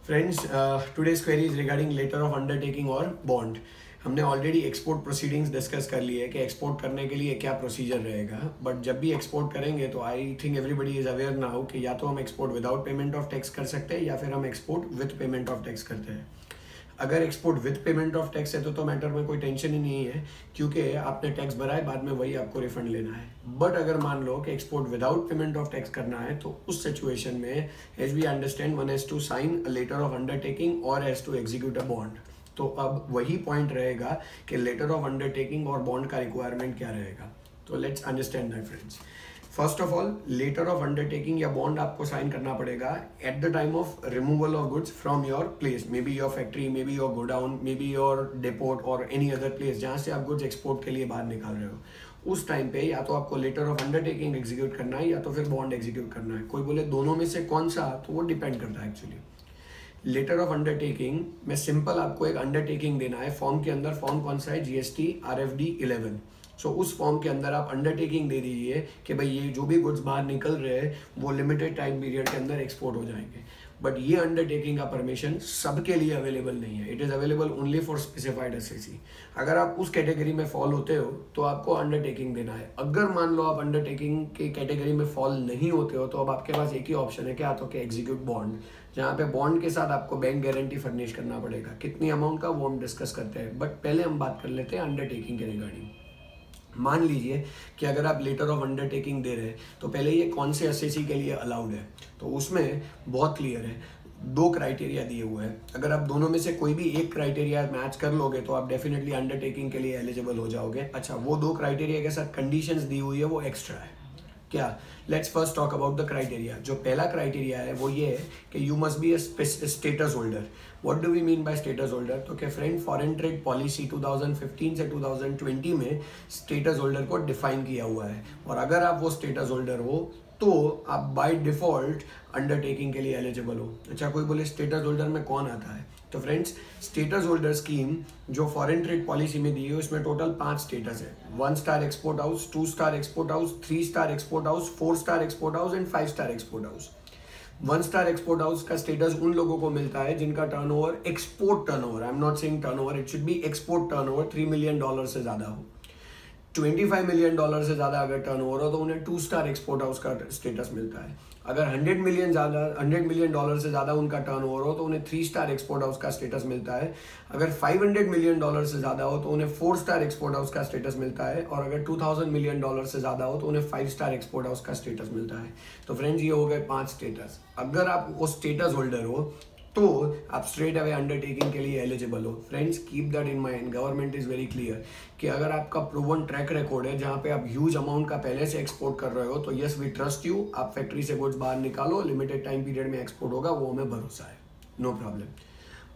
Friends, today's query is regarding letter of undertaking और bond. हमने already export proceedings discuss कर ली है कि एक्सपोर्ट करने के लिए क्या प्रोसीजर रहेगा। बट जब भी एक्सपोर्ट करेंगे तो I think everybody is aware now कि या तो हम export without payment of tax कर सकते हैं या फिर हम export with payment of tax करते हैं। अगर export with payment of tax है तो मैटर में कोई टेंशन ही नहीं है, क्योंकि आपने टैक्स भरा है, बाद में वही आपको रिफंड लेना है। बट अगर मान लो कि export without payment of tax करना है तो उस सिचुएशन में as we understand one has to sign a letter of undertaking और has to execute a bond. तो अब वही पॉइंट रहेगा कि लेटर ऑफ अंडरटेकिंग और बॉन्ड का रिक्वायरमेंट क्या रहेगा। तो let's understand that friends. First of all, letter of undertaking या बॉन्ड आपको साइन करना पड़ेगा at the time of removal of goods from your place, may be your factory, may be your godown, may be your depot और any other place जहाँ से आप goods export के लिए बाहर निकाल रहे हो। उस टाइम पे या तो आपको लेटर ऑफ अंडरटेकिंग एग्जीक्यूट करना है या तो फिर बॉन्ड एग्जीक्यूट करना है। कोई बोले दोनों में से कौन सा, तो वो डिपेंड करता है एक्चुअली। लेटर ऑफ अंडरटेकिंग में सिंपल आपको एक अंडरटेकिंग देना है। फॉर्म के अंदर, फॉर्म कौन सा है, GST RFD 11। सो उस फॉर्म के अंदर आप अंडरटेकिंग दे दीजिए कि भाई ये जो भी गुड्स बाहर निकल रहे हैं वो लिमिटेड टाइम पीरियड के अंदर एक्सपोर्ट हो जाएंगे। बट ये अंडरटेकिंग का परमिशन सबके लिए अवेलेबल नहीं है। It is available only for specified SAC। अगर आप उस कैटेगरी में फॉल होते हो तो आपको अंडरटेकिंग देना है। अगर मान लो आप अंडरटेकिंग की कैटेगरी में फॉल नहीं होते हो तो अब आपके पास एक ही ऑप्शन है, क्या, तो कि एग्जीक्यूट बॉन्ड, जहाँ पे बॉन्ड के साथ आपको बैंक गारंटी फर्निश करना पड़ेगा। कितनी अमाउंट का वो हम डिस्कस करते हैं, बट पहले हम बात कर लेते हैं अंडरटेकिंग के रिगार्डिंग। मान लीजिए कि अगर आप लेटर ऑफ अंडरटेकिंग दे रहे हैं तो पहले ये कौन से SAC के लिए अलाउड है, तो उसमें बहुत क्लियर है, 2 क्राइटेरिया दिए हुए हैं। अगर आप दोनों में से कोई भी एक क्राइटेरिया मैच कर लोगे तो आप डेफिनेटली अंडरटेकिंग के लिए एलिजिबल हो जाओगे। अच्छा, वो 2 क्राइटेरिया के साथ कंडीशंस दी हुई है, वो एक्स्ट्रा है। क्या, let's first talk about the criteria. जो पहला क्राइटेरिया है वो ये है कि you must be a status holder. What do we mean by status holder? तो क्या फ्रेंड, फॉरेन ट्रेड पॉलिसी 2015 से 2020 में स्टेटस होल्डर को डिफाइन किया हुआ है, और अगर आप वो स्टेटस होल्डर हो तो आप बाय डिफॉल्ट अंडरटेकिंग के लिए एलिजिबल हो। अच्छा, कोई बोले स्टेटस होल्डर में कौन आता है? तो फ्रेंड्स, स्टेटस होल्डर स्कीम जो फॉरेन ट्रेड पॉलिसी में दी है उसमें टोटल 5 स्टेटस है। 1 star export house, 2 star export house, 3 star export house, 4 star export house and 5 star export house. 1 star export house का स्टेटस उन लोगों को मिलता है जिनका turnover, export turnover, I am not saying turnover, it should be export turnover, $3 million से ज्यादा हो। $25 मिलियन से ज्यादा अगर टर्नओवर हो तो उन्हें 2 स्टार एक्सपोर्ट हाउस का स्टेटस मिलता है। अगर $100 मिलियन से ज्यादा उनका टर्नओवर हो तो उन्हें 3 स्टार एक्सपोर्ट हाउस का स्टेटस मिलता है। अगर $500 मिलियन से ज्यादा हो तो उन्हें 4 स्टार एक्सपोर्ट हाउस का स्टेटस मिलता है, और अगर $2000 मिलियन से ज्यादा हो तो उन्हें 5 स्टार एक्सपोर्ट हाउस का स्टेटस मिलता है। तो फ्रेंड्स, ये हो गए 5 स्टेटस। अगर आप वो स्टेटस होल्डर हो तो आप स्ट्रेट अवे अंडरटेकिंग के लिए एलिजिबल हो। Friends, keep that in mind. Government is very clear कि अगर आपका प्रूवन ट्रैक रिकॉर्ड है जहां पे आप ह्यूज अमाउंट का पहले से एक्सपोर्ट कर रहे हो तो यस, वी ट्रस्ट यू। आप फैक्ट्री से गुड्स बाहर निकालो, लिमिटेड टाइम पीरियड में एक्सपोर्ट होगा, वो हमें भरोसा है, नो प्रॉब्लम।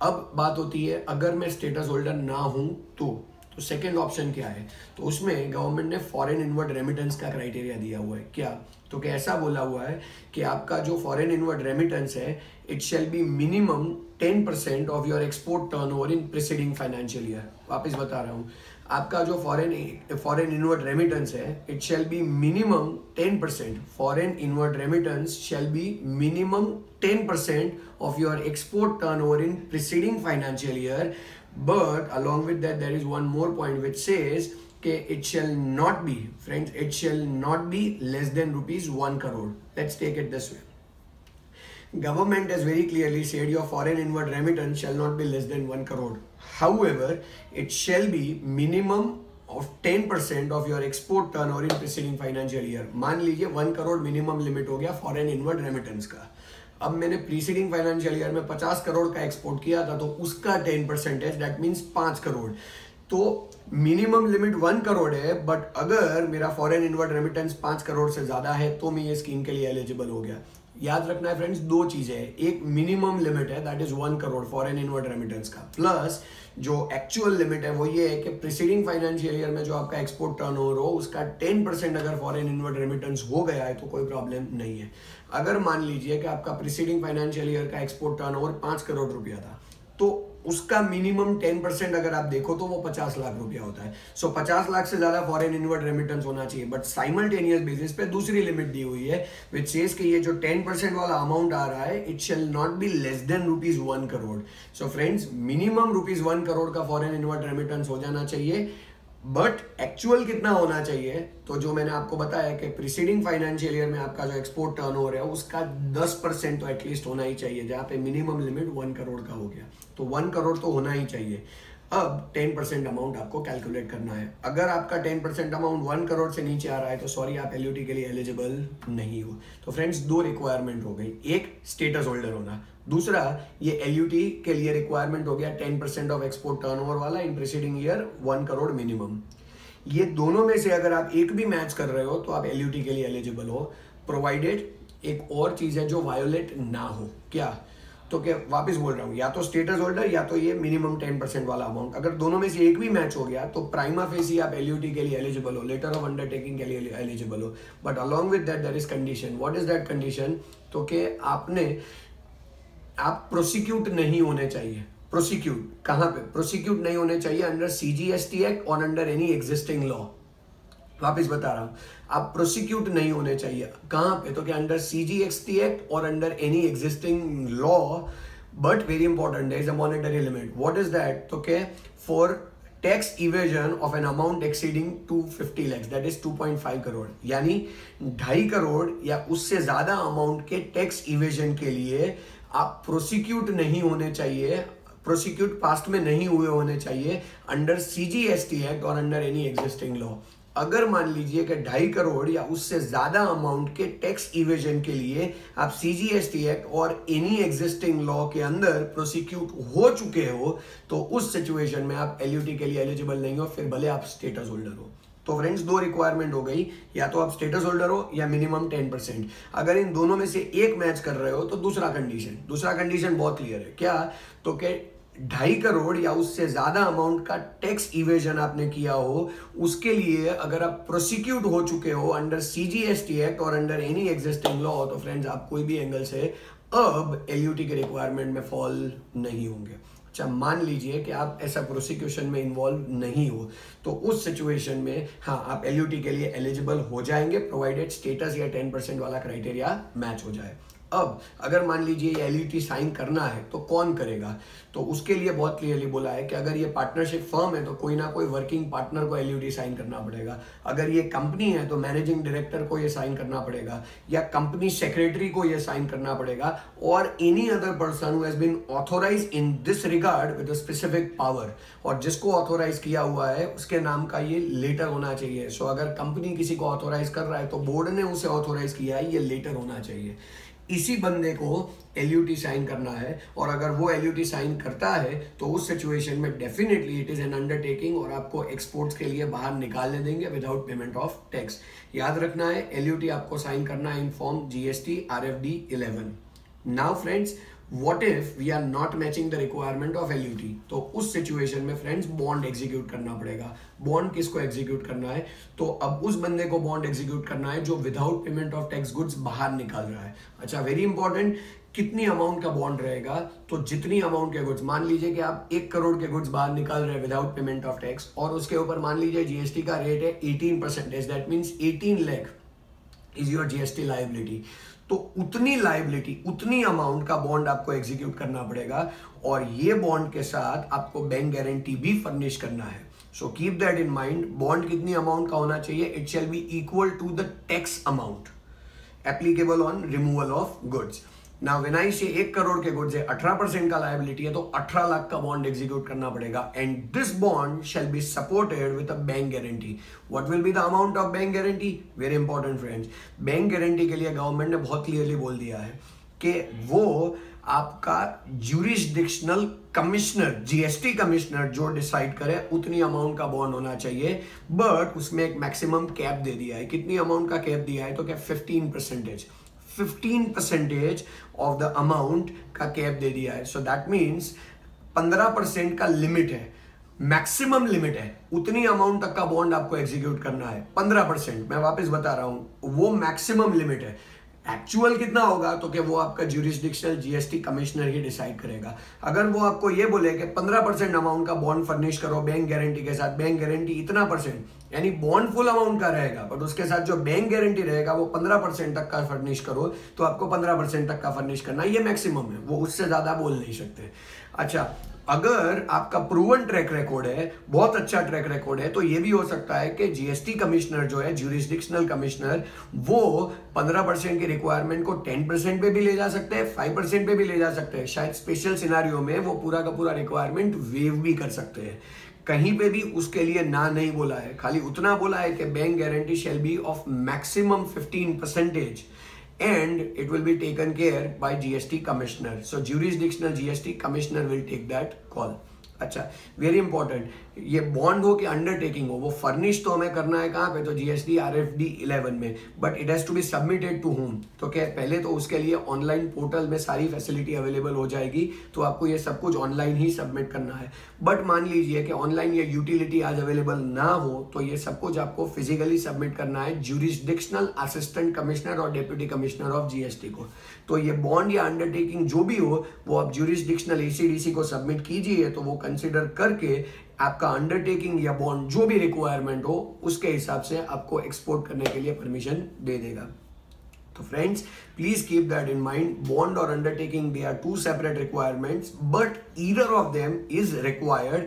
अब बात होती है अगर मैं स्टेटस होल्डर ना हूं तो सेकेंड ऑप्शन क्या है? तो उसमें गवर्नमेंट ने फॉरेन इनवर्ड रेमिटेंस का क्राइटेरिया दिया हुआ है। क्या, तो कैसा बोला हुआ है कि आपका जो फॉरेन इनवर्ड रेमिटेंस है, it shall B minimum 10% of your export turnover in preceding financial year. वापस बता रहा हूँ, आपका जो फॉरेन इनवर्ड रेमिटेंस है, it shall B minimum 10%। Foreign inward remittance shall be minimum 10% of your export turnover in preceding financial year. But along with that, there is one more point which says that it shall not be, friends, it shall not be less than ₹1 crore. Let's take it this way. Government has very clearly said your foreign inward remittance shall not be less than 1 crore. However, it shall be minimum of 10% of your export turnover in preceding financial year. मान लीजिए 1 crore minimum limit हो गया foreign inward remittance का। अब मैंने preceding financial year में 50 करोड़ का export किया था तो उसका 10%, दैट मीन्स 5 करोड़। तो मिनिमम लिमिट 1 करोड़ है, बट अगर मेरा फॉरेन इनवर्ड रेमिटेंस 5 करोड़ से ज्यादा है तो मैं ये स्कीम के लिए एलिजिबल हो गया। याद रखना है फ्रेंड्स, 2 चीजें हैं। एक मिनिमम लिमिट है, that is 1 crore foreign inward remittance का, प्लस जो एक्चुअल लिमिट है वो ये है कि प्रीसीडिंग फाइनेंशियल ईयर में जो आपका एक्सपोर्ट टर्नओवर हो उसका 10% अगर फॉरेन इनवर्ड रेमिटेंस हो गया है तो कोई प्रॉब्लम नहीं है। अगर मान लीजिए कि आपका प्रीसीडिंग फाइनेंशियल ईयर का एक्सपोर्ट टर्नओवर 5 करोड़ रुपया था, तो उसका मिनिमम 10% अगर आप देखो तो वो 50 लाख रुपया होता है। सो 50 लाख से ज्यादा फॉरेन इनवर्ड रेमिटेंस होना चाहिए, बट साइमल्टेनियस बेसिस पे दूसरी लिमिट दी हुई है विच सेज कि ये जो 10% वाला अमाउंट आ रहा है it shall not be less than ₹1 crore. So friends, minimum ₹1 crore का फॉरेन इनवर्ड रेमिटेंस हो जाना चाहिए, बट एक्चुअल कितना होना चाहिए, तो जो मैंने आपको बताया कि प्रीसीडिंग फाइनेंशियल ईयर में आपका जो एक्सपोर्ट टर्नओवर है उसका 10% तो एटलीस्ट होना ही चाहिए, जहां पे मिनिमम लिमिट 1 करोड़ का हो गया, तो 1 करोड़ तो होना ही चाहिए। अब 10% अमाउंट आपको कैलकुलेट करना है। अगर आपका 10% अमाउंट 1 करोड़ से नीचे आ रहा है तो सॉरी, आप एलयूटी के लिए एलिजिबल नहीं हो। तो फ्रेंड्स, 2 रिक्वायरमेंट हो गई, एक स्टेटस होल्डर होना, दूसरा ये एलयूटी के लिए रिक्वायरमेंट हो गया 10% ऑफ एक्सपोर्ट टर्नओवर वाला इन प्रीसीडिंग ईयर 1 करोड़ मिनिमम। ये दोनों में से अगर आप एक भी मैच कर रहे हो तो आप एलयूटी के लिए एलिजिबल हो, प्रोवाइडेड एक और चीज है जो वायोलेट ना हो। क्या? तो क्या, वापस बोल रहा हूं, या तो स्टेटस होल्डर या तो ये मिनिमम 10% वाला अमाउंट, अगर दोनों में से एक भी मैच हो गया तो प्राइमा फेसी आप एलयूटी के लिए एलिजिबल हो, लेटर ऑफ अंडरटेकिंग के लिए एलिजिबल हो। But along with that there is condition. What is that condition? तो कि आप प्रोसिक्यूट नहीं होने चाहिए। प्रोसिक्यूट कहां पे? प्रोसिक्यूट नहीं होने चाहिए अंडर सीजीएसटी एक्ट और अंडर एनी एग्जिस्टिंग लॉ। वापिस बता रहा हूं, आप प्रोसिक्यूट नहीं होने चाहिए। कहां पे? तो क्या अंडर सीजीएसटी एक्ट और under any existing law, but very important, there is a monetary limit. What is that? तो क्या, for tax evasion of an amount exceeding 250 lakhs, that is 2.5 crore, यानी 2.5 करोड़ या उससे ज्यादा अमाउंट के टैक्स इवेजन के लिए आप प्रोसिक्यूट नहीं होने चाहिए, प्रोसिक्यूट पास्ट में नहीं हुए होने चाहिए अंडर सीजीएसटी एक्ट और अंडर एनी एग्जिस्टिंग लॉ। अगर मान लीजिए कि 2.5 करोड़ या उससे ज्यादा अमाउंट के टैक्स इवेजन के लिए आप सीजीएसटी एक्ट और एनी एग्जिस्टिंग लॉ के अंदर प्रोसिक्यूट हो चुके हो, तो उस सिचुएशन में आप एलयूटी के लिए एलिजिबल नहीं हो, फिर भले आप स्टेटस होल्डर हो। तो फ्रेंड्स, 2 रिक्वायरमेंट हो गई, या तो आप स्टेटस होल्डर हो या मिनिमम 10%। अगर इन दोनों में से एक मैच कर रहे हो तो दूसरा कंडीशन बहुत क्लियर है। क्या? तो कि 2.5 करोड़ या उससे ज्यादा अमाउंट का टैक्स इवेजन आपने किया हो, उसके लिए अगर आप प्रोसिक्यूट हो चुके हो अंडर सीजीएसटी एक्ट और अंडर एनी एग्जिस्टिंग लॉ, तो फ्रेंड्स आप कोई भी एंगल से अब एलयूटी के रिक्वायरमेंट में फॉल नहीं होंगे। अच्छा, मान लीजिए कि आप ऐसा प्रोसिक्यूशन में इन्वॉल्व नहीं हो, तो उस सिचुएशन में हाँ, आप एलयूटी के लिए एलिजिबल हो जाएंगे, प्रोवाइडेड स्टेटस या 10% वाला क्राइटेरिया मैच हो जाए। अब अगर मान लीजिए ये एलयूटी साइन करना है तो कौन करेगा? तो उसके लिए बहुत क्लियरली बोला है कि अगर ये पार्टनरशिप फर्म है तो कोई ना कोई वर्किंग पार्टनर को एलयूटी साइन करना पड़ेगा। अगर ये कंपनी है तो मैनेजिंग डायरेक्टर को ये साइन करना पड़ेगा, या कंपनी सेक्रेटरी को ये साइन करना पड़ेगा, और any other person who has been authorised in this regard with a specific power, और जिसको ऑथोराइज किया हुआ है उसके नाम का ये लेटर होना चाहिए। सो अगर कंपनी किसी को ऑथोराइज कर रहा है तो बोर्ड ने उसे ऑथोराइज किया है, ये लेटर होना चाहिए। इसी बंदे को एलयूटी साइन करना है, और अगर वो एलयूटी साइन करता है तो उस सिचुएशन में definitely it is an undertaking और आपको एक्सपोर्ट्स के लिए बाहर निकालने देंगे विदाउट पेमेंट ऑफ टैक्स। याद रखना है, एलयूटी आपको साइन करना है in form GST RFD 11। Now friends, what if we are not matching the requirement of LUT? तो उस सिचुएशन में फ्रेंड्स बॉन्ड एग्जीक्यूट करना पड़ेगा। बॉन्ड किसको एग्जीक्यूट करना है? तो अब उस बंदे को बॉन्ड एग्जीक्यूट करना है जो without payment of tax goods बाहर निकाल रहा है। अच्छा, वेरी इंपॉर्टेंट, कितनी अमाउंट का बॉन्ड रहेगा? तो जितनी अमाउंट के गुड्स, मान लीजिए कि आप 1 करोड़ के गुड्स बाहर निकाल रहे हैं विदाउट पेमेंट ऑफ टैक्स, और उसके ऊपर मान लीजिए जीएसटी का रेट है 18%, that means 18 lakh is your GST liability. तो उतनी लायबिलिटी, उतनी अमाउंट का बॉन्ड आपको एग्जीक्यूट करना पड़ेगा, और ये बॉन्ड के साथ आपको बैंक गारंटी भी फर्निश करना है। So keep that in mind. Bond कितनी अमाउंट का होना चाहिए? It shall be equal to the tax amount applicable on removal of goods. Now when I say 1 crore के गुड्स है, 18% का लायबिलिटी है, तो 18 लाख का बॉन्ड एग्जीक्यूट करना पड़ेगा, and this bond shall be supported with a bank guarantee. What will be the amount of bank guarantee? Very important friends, bank guarantee के लिए गवर्नमेंट ने बहुत क्लियरली बोल दिया है कि वो आपका ज्यूरिसडिक्शनल कमिश्नर, जीएसटी कमिश्नर जो डिसाइड करे उतनी अमाउंट का बॉन्ड होना चाहिए, बट उसमें एक मैक्सिमम कैप दे दिया है। कितनी अमाउंट का कैप दिया है? तो क्या 15% ऑफ द अमाउंट का कैप दे दिया है। सो दैट मीन्स 15% का लिमिट है, मैक्सिमम लिमिट है, उतनी अमाउंट तक का बॉन्ड आपको एग्जीक्यूट करना है। 15%, मैं वापस बता रहा हूं, वो मैक्सिमम लिमिट है। एक्चुअल कितना होगा तो कि वो आपका ज्यूरिसडिक्शनल जीएसटी कमिश्नर ही डिसाइड करेगा। अगर वो आपको ये बोले कि 15% अमाउंट का बॉन्ड फर्निश करो बैंक गारंटी के साथ, बैंक गारंटी इतना परसेंट, यानी बॉन्ड फुल अमाउंट का रहेगा बट उसके साथ जो बैंक गारंटी रहेगा वो 15% तक का फर्निश करो, तो आपको 15% तक का फर्निश करना, ये मैक्सिमम है, वो उससे ज्यादा बोल नहीं सकते। अच्छा, अगर आपका प्रूवन ट्रैक रिकॉर्ड है, बहुत अच्छा ट्रैक रिकॉर्ड है, तो ये भी हो सकता है कि जीएसटी कमिश्नर जो है, ज्यूरिसडिक्शनल कमिश्नर, वो 15% की रिक्वायरमेंट को 10% पे भी ले जा सकते हैं, 5% पे भी ले जा सकते हैं। शायद स्पेशल सिनारियो में वो पूरा का पूरा रिक्वायरमेंट वेव भी कर सकते हैं। कहीं पे भी उसके लिए ना नहीं बोला है, खाली उतना बोला है कि bank guarantee shall be of maximum 15% and it will be taken care by GST commissioner. So jurisdictional GST commissioner will take that call. अच्छा, वेरी इंपॉर्टेंट, ये बॉन्ड हो कि अंडरटेकिंग हो, वो फर्निश तो हमें करना है कहाँ पे, तो जीएसटी RFD 11 में, but it has to be submitted to whom. तो क्या पहले तो उसके लिए ऑनलाइन पोर्टल में सारी फैसिलिटी अवेलेबल हो जाएगी, तो आपको ये सब कुछ ऑनलाइन ही सबमिट करना है। बट मान लीजिए कि ऑनलाइन ये यूटिलिटी आज अवेलेबल ना हो, तो ये सब कुछ आपको फिजिकली सबमिट करना है ज्यूरिसडिक्शनल असिस्टेंट कमिश्नर और डेप्यूटी कमिश्नर ऑफ जीएसटी को। तो ये बॉन्ड या अंडरटेकिंग जो भी हो, वो आप ज्यूरिसडिक्शनल ACDC को सबमिट कीजिए, तो वो कंसिडर करके आपका अंडरटेकिंग या बॉन्ड जो भी रिक्वायरमेंट हो उसके हिसाब से आपको एक्सपोर्ट करने के लिए परमिशन दे देगा। तो friends, please keep that in mind, bond और undertaking they are two separate requirements, but either of them is required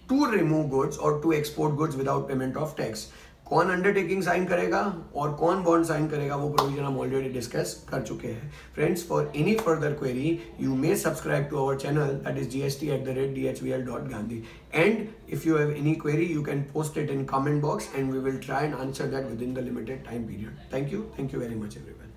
to remove goods और to export goods without payment of tax. कौन undertaking sign करेगा और कौन bond sign करेगा, वो provision हम already discuss कर चुके हैं। Friends, for any further query you may subscribe to our channel, that is gst@dhvl.gandhi, and if you have any query you can post it in comment box and we will try and answer that within the limited time period. Thank you very much everyone.